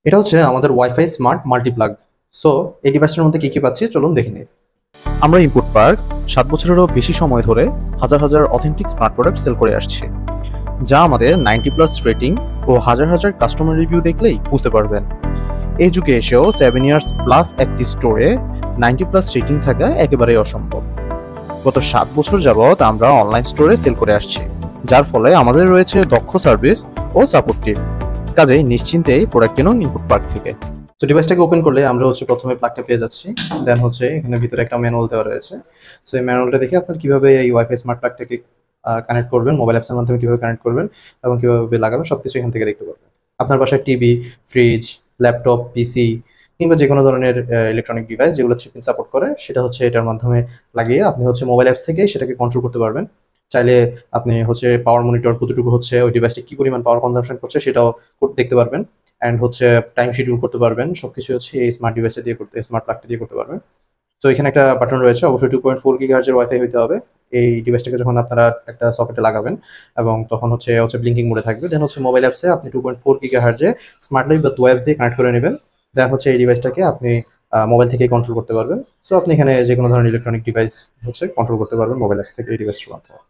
এটা হচ্ছে আমাদের ওয়াইফাই স্মার্ট মাল্টিপ্লাগ। সো এই ডিভাইসটার মধ্যে কি কি পাচ্ছি চলুন দেখে নিই। আমরা ইনপুট পার্ক 7 বছরেরও বেশি সময় ধরে হাজার হাজার অথেন্টিক স্মার্ট প্রোডাক্ট সেল করে আসছে, যা আমাদের 90+ রেটিং ও হাজার হাজার কাস্টমার রিভিউ দেখলেই বুঝতে পারবেন। এই যুগে এসেও 7 ইয়ার্স প্লাস একটি স্টোরে 90+ রেটিং থাকা একেবারেই অসম্ভব। গত 7 বছর যাবৎ আমরা অনলাইন স্টোরে সেল করে আসছি, যার ফলে আমাদের রয়েছে দক্ষ সার্ভিস ও সাপোর্ট টিম। কাজেই নিশ্চিন্তেই প্রোডাক্ট কিনুন ইনপুট পার্ক থেকে। তো ডিভাইসটাকে ওপেন করলে আমরা প্রথমে প্লাগটা পেয়ে যাচ্ছি। দেন এখানে ভিতরে একটা ম্যানুয়াল দেওয়া রয়েছে। সো এই ম্যানুয়ালটা দেখে আপনার কিভাবে এই ওয়াইফাই স্মার্ট প্লাগটাকে কানেক্ট করবেন, মোবাইল অ্যাপসের মাধ্যমে কিভাবে কানেক্ট করবেন এবং কিভাবে লাগাবেন সবকিছু এখান থেকে দেখতে পারবেন। আপনার বাসায় টিভি, ফ্রিজ, ল্যাপটপ, পিসি কিংবা যে কোনো ধরনের ইলেকট্রনিক ডিভাইস যেগুলো 3 পিন সাপোর্ট করে, সেটা এটার মাধ্যমে লাগিয়ে আপনি মোবাইল অ্যাপস থেকে সেটাকে কন্ট্রোল করতে পারবেন। চাইলে আপনি পাওয়ার মনিটর কতটুকু ওই ডিভাইসটি কি পরিমাণ পাওয়ার কনজাম্পশন করছে সেটাও দেখতে পারবেন। অ্যান্ড টাইম শিডিউল করতে পারবেন। সবকিছু এই স্মার্ট ডিভাইসে দিয়ে করতে স্মার্ট প্লাগটা দিয়ে করতে পারবেন। তো এখানে একটা বাটন রয়েছে, অবশ্যই 2.4 গিগাহার্জ এর ওয়াইফাই হইতে হবে। এই ডিভাইসটাকে যখন আপনারা একটা সকেটে লাগাবেন এবং তখন ব্লিঙ্কিং মোডে থাকবে। দেন মোবাইল অ্যাপসে আপনি 2.4 গিগাহার্জ এ স্মার্ট লাইফ বা দু অ্যাপস দিয়ে কানেক্ট করে নেবেন। দেন এই ডিভাইসটাকে আপনি মোবাইল থেকেই কন্ট্রোল করতে পারবেন। সো আপনি এখানে যে কোনো ধরনের ইলেকট্রনিক ডিভাইস কন্ট্রোল করতে পারবেন মোবাইল অ্যাপস থেকে এই ডিভাইসটার মাধ্যমে।